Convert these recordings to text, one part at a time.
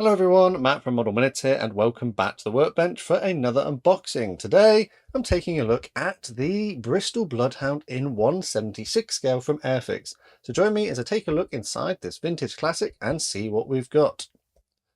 Hello everyone, Matt from Model Minutes here and welcome back to the workbench for another unboxing. Today I'm taking a look at the Bristol Bloodhound in 1/76 scale from Airfix. So join me as I take a look inside this vintage classic and see what we've got.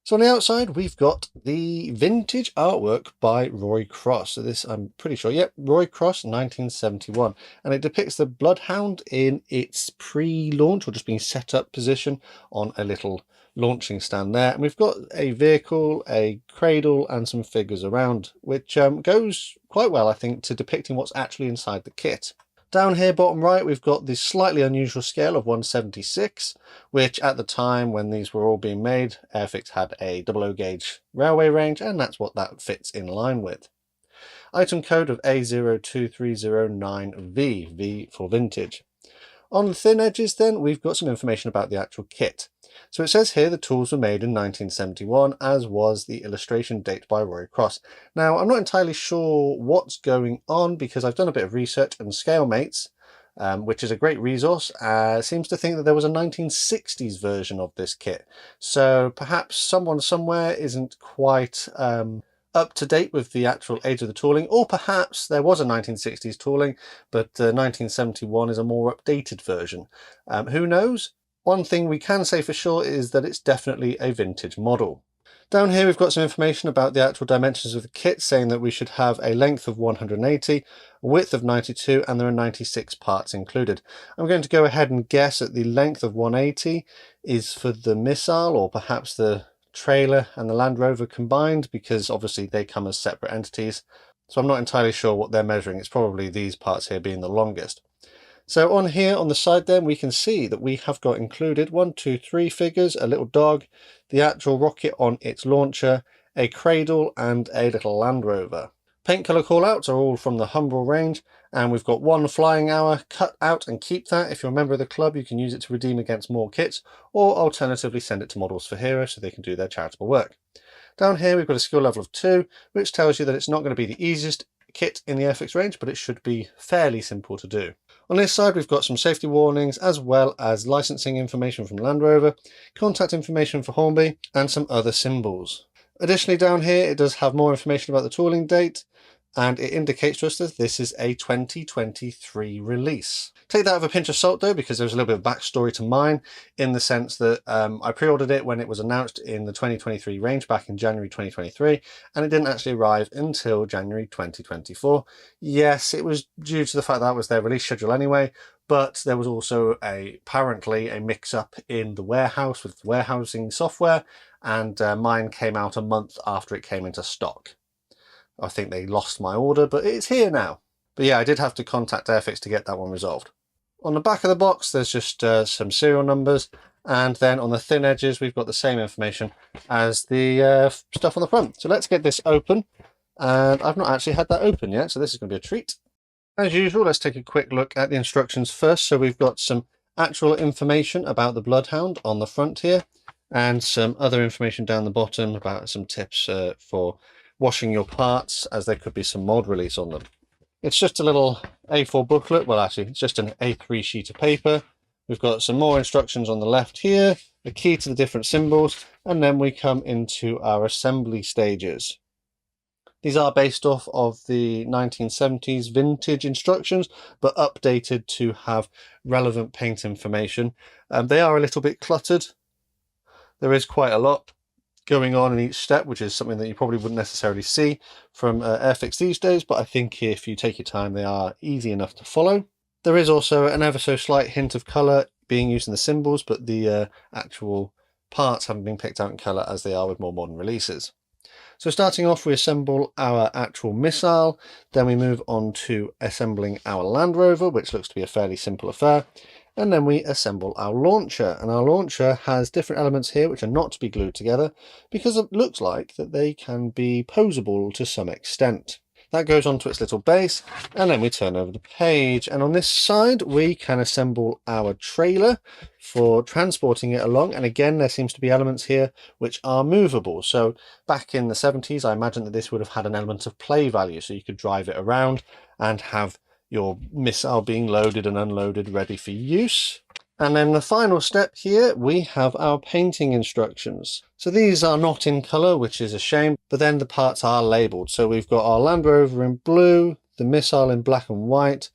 So on the outside we've got the vintage artwork by Roy Cross. So this, I'm pretty sure, yep, Roy Cross 1971, and it depicts the Bloodhound in its pre-launch or just being set up position on a little launching stand there, and we've got a vehicle, a cradle and some figures around, which goes quite well, I think, to depicting what's actually inside the kit. Down here bottom right we've got this slightly unusual scale of 1/76, which at the time when these were all being made, Airfix had a 00 gauge railway range, and that's what that fits in line with. Item code of A02309V, V for vintage. On the thin edges then, we've got some information about the actual kit. So it says here the tools were made in 1971, as was the illustration date by Roy Cross. Now, I'm not entirely sure what's going on because I've done a bit of research, and ScaleMates, which is a great resource, seems to think that there was a 1960s version of this kit. So perhaps someone somewhere isn't quite up to date with the actual age of the tooling, or perhaps there was a 1960s tooling but 1971 is a more updated version. Who knows? One thing we can say for sure is that it's definitely a vintage model. Down here we've got some information about the actual dimensions of the kit, saying that we should have a length of 180, a width of 92, and there are 96 parts included. I'm going to go ahead and guess that the length of 180 is for the missile, or perhaps the trailer and the Land Rover combined, because obviously they come as separate entities. So I'm not entirely sure what they're measuring. It's probably these parts here being the longest. So on here on the side then we can see that we have got included 1, 2, 3 figures, a little dog, the actual rocket on its launcher, a cradle and a little Land Rover. Paint colour callouts are all from the Humbrol range, and we've got one flying hour. Cut out and keep that. If you're a member of the club, you can use it to redeem against more kits, or alternatively send it to Models for Heroes so they can do their charitable work. Down here we've got a skill level of 2, which tells you that it's not going to be the easiest kit in the Airfix range, but it should be fairly simple to do. On this side we've got some safety warnings, as well as licensing information from Land Rover, contact information for Hornby, and some other symbols. Additionally, down here it does have more information about the tooling date, and it indicates to us that this is a 2023 release. Take that with a pinch of salt though, because there's a little bit of backstory to mine, in the sense that I pre-ordered it when it was announced in the 2023 range back in January 2023, and it didn't actually arrive until January 2024. Yes, it was due to the fact that was their release schedule anyway, but there was also apparently a mix-up in the warehouse with warehousing software, and mine came out a month after it came into stock. I think they lost my order, but it's here now. But yeah, I did have to contact Airfix to get that one resolved. On the back of the box, there's just some serial numbers, and then on the thin edges, we've got the same information as the stuff on the front. So let's get this open, and I've not actually had that open yet, so this is going to be a treat. As usual, let's take a quick look at the instructions first. So we've got some actual information about the Bloodhound on the front here, and some other information down the bottom about some tips for washing your parts, as there could be some mold release on them. It's just a little A4 booklet. Well, actually, it's just an A3 sheet of paper. We've got some more instructions on the left here, a key to the different symbols, and then we come into our assembly stages. These are based off of the 1970s vintage instructions, but updated to have relevant paint information. They are a little bit cluttered. There is quite a lot going on in each step, which is something that you probably wouldn't necessarily see from Airfix these days, but I think if you take your time, they are easy enough to follow. There is also an ever so slight hint of colour being used in the symbols, but the actual parts haven't been picked out in colour as they are with more modern releases. So starting off, we assemble our actual missile, then we move on to assembling our Land Rover, which looks to be a fairly simple affair. And then we assemble our launcher, and our launcher has different elements here which are not to be glued together, because it looks like that they can be posable to some extent. That goes onto its little base, and then we turn over the page, and on this side we can assemble our trailer for transporting it along. And again, there seems to be elements here which are movable. So back in the 70s, I imagine that this would have had an element of play value, so you could drive it around and have your missile being loaded and unloaded ready for use. And then the final step here, we have our painting instructions. So these are not in colour, which is a shame, but then the parts are labelled. So we've got our Land Rover in blue, the missile in black and white,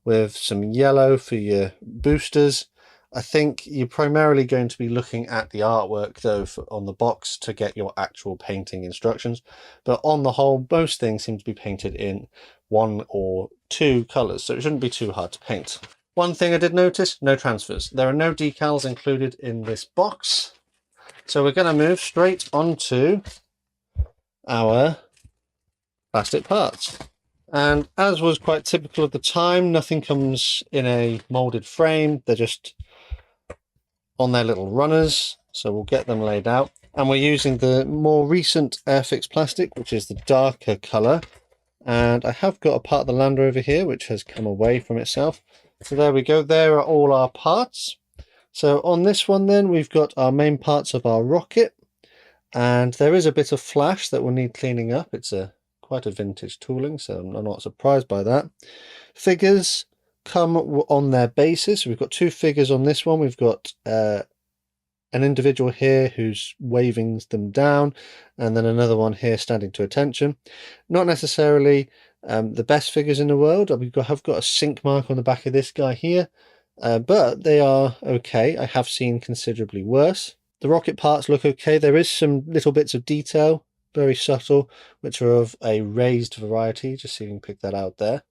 with some yellow for your boosters. I think you're primarily going to be looking at the artwork though on the box to get your actual painting instructions. But on the whole, most things seem to be painted in 1 or 2 colours, so it shouldn't be too hard to paint. One thing I did notice, no transfers. There are no decals included in this box. So we're going to move straight onto our plastic parts. And as was quite typical of the time, nothing comes in a moulded frame. They're just on their little runners. So we'll get them laid out. And we're using the more recent Airfix plastic, which is the darker colour. And I have got a part of the Land Rover here, which has come away from itself. So there we go, there are all our parts. So on this one then, we've got our main parts of our rocket, and there is a bit of flash that will need cleaning up. It's quite a vintage tooling, so I'm not surprised by that. Figures come on their bases. We've got 2 figures on this one. We've got an individual here who's waving them down, and then another one here standing to attention. Not necessarily the best figures in the world. I've got a sink mark on the back of this guy here, but they are okay. I have seen considerably worse. The rocket parts look okay. There is some little bits of detail, very subtle, which are of a raised variety, just so you can pick that out there.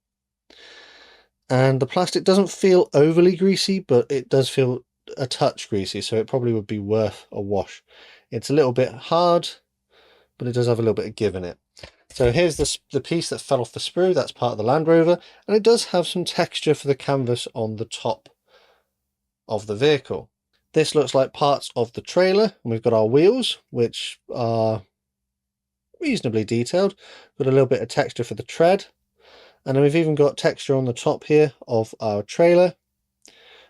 And the plastic doesn't feel overly greasy, but it does feel a touch greasy, so it probably would be worth a wash. It's a little bit hard, but it does have a little bit of give in it. So here's the piece that fell off the sprue. That's part of the Land Rover, and it does have some texture for the canvas on the top of the vehicle. This looks like parts of the trailer, and we've got our wheels, which are reasonably detailed. Got a little bit of texture for the tread, and then we've even got texture on the top here of our trailer,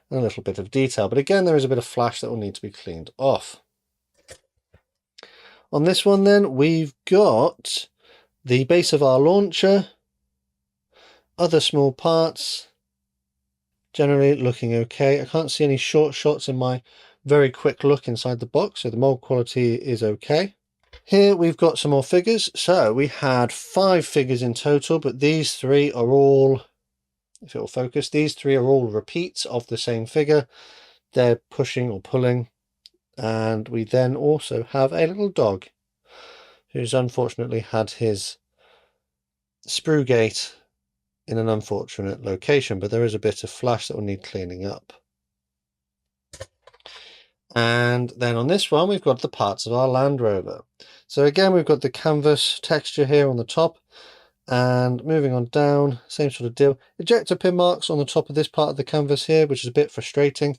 and a little bit of detail. But again, there is a bit of flash that will need to be cleaned off. On this one then, we've got the base of our launcher, other small parts, generally looking okay. I can't see any short shots in my very quick look inside the box, so the mold quality is okay. Here we've got some more figures. So we had 5 figures in total, but these 3 are all, if it will focus, these 3 are all repeats of the same figure. They're pushing or pulling. And we then also have a little dog who's unfortunately had his sprue gate in an unfortunate location, but there is a bit of flash that will need cleaning up. And then on this one, we've got the parts of our Land Rover. So again, we've got the canvas texture here on the top, and moving on down, same sort of deal. Ejector pin marks on the top of this part of the canvas here, which is a bit frustrating.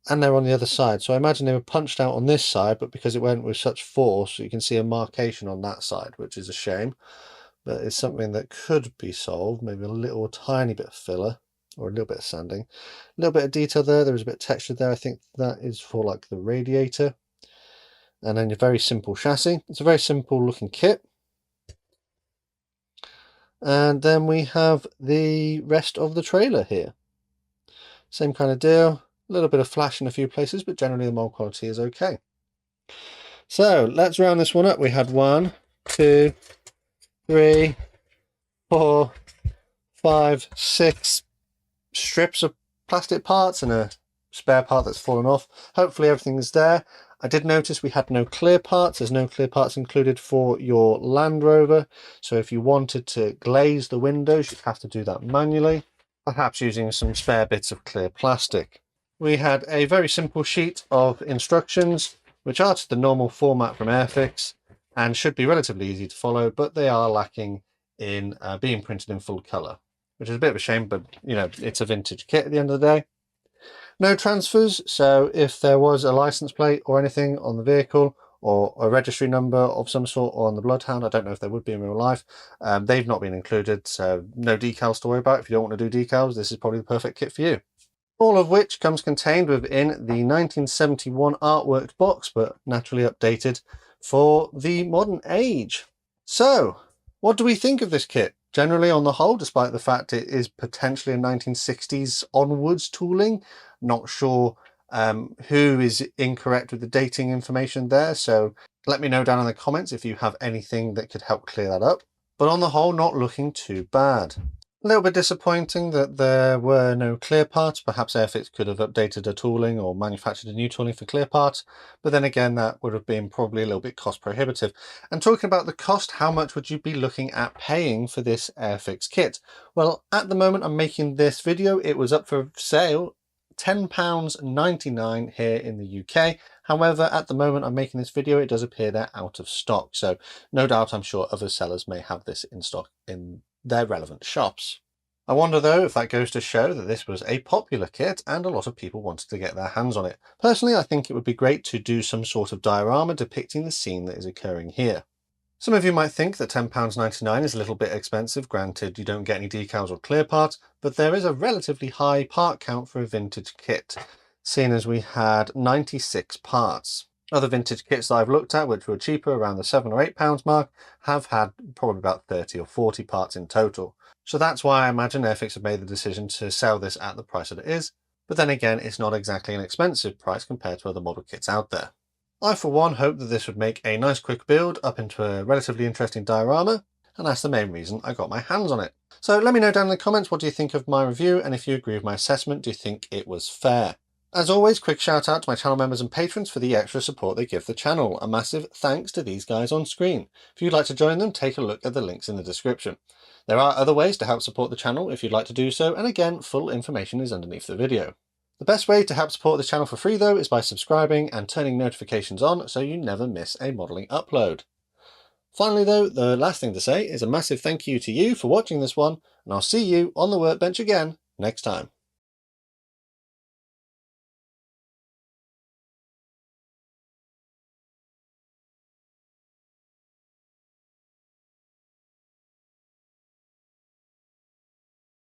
And they're on the other side, so I imagine they were punched out on this side, but because it went with such force, you can see a markation on that side, which is a shame. But it's something that could be solved, maybe a little tiny bit of filler or a little bit of sanding. A little bit of detail there, there's a bit of texture there. I think that is for like the radiator. And then a very simple chassis. It's a very simple looking kit. And then we have the rest of the trailer here. Same kind of deal. A little bit of flash in a few places, but generally the mold quality is okay. So let's round this one up. We had 1, 2, 3, 4, 5, 6 strips of plastic parts and a spare part that's fallen off. Hopefully everything is there. I did notice we had no clear parts. There's no clear parts included for your Land Rover. So if you wanted to glaze the windows, you'd have to do that manually, perhaps using some spare bits of clear plastic. We had a very simple sheet of instructions, which are to the normal format from Airfix and should be relatively easy to follow, but they are lacking in being printed in full colour, which is a bit of a shame, but you know, it's a vintage kit at the end of the day. No transfers, so if there was a license plate or anything on the vehicle or a registry number of some sort on the Bloodhound, I don't know if there would be in real life, they've not been included, so no decals to worry about. If you don't want to do decals, this is probably the perfect kit for you. All of which comes contained within the 1971 artwork box, but naturally updated for the modern age. So, what do we think of this kit? Generally, on the whole, despite the fact it is potentially a 1960s onwards tooling, Not sure who is incorrect with the dating information there, so let me know down in the comments if you have anything that could help clear that up. But on the whole, not looking too bad. A little bit disappointing that there were no clear parts. Perhaps Airfix could have updated a tooling or manufactured a new tooling for clear parts, but then again that would have been probably a little bit cost prohibitive. And talking about the cost, how much would you be looking at paying for this Airfix kit? Well, at the moment I'm making this video, it was up for sale £10.99 here in the UK. However, at the moment I'm making this video, it does appear they're out of stock, so no doubt I'm sure other sellers may have this in stock in their relevant shops. I wonder though if that goes to show that this was a popular kit and a lot of people wanted to get their hands on it. Personally, I think it would be great to do some sort of diorama depicting the scene that is occurring here. Some of you might think that £10.99 is a little bit expensive. Granted, you don't get any decals or clear parts, but there is a relatively high part count for a vintage kit, seeing as we had 96 parts. Other vintage kits that I've looked at, which were cheaper, around the £7 or £8 mark, have had probably about 30 or 40 parts in total. So that's why I imagine Airfix have made the decision to sell this at the price that it is. But then again, it's not exactly an expensive price compared to other model kits out there. I for one hope that this would make a nice quick build up into a relatively interesting diorama, and that's the main reason I got my hands on it. So let me know down in the comments, what do you think of my review, and if you agree with my assessment, do you think it was fair? As always, quick shout out to my channel members and patrons for the extra support they give the channel. A massive thanks to these guys on screen. If you'd like to join them, take a look at the links in the description. There are other ways to help support the channel if you'd like to do so, and again, full information is underneath the video. The best way to help support this channel for free though is by subscribing and turning notifications on so you never miss a modelling upload. Finally though, the last thing to say is a massive thank you to you for watching this one, and I'll see you on the workbench again next time.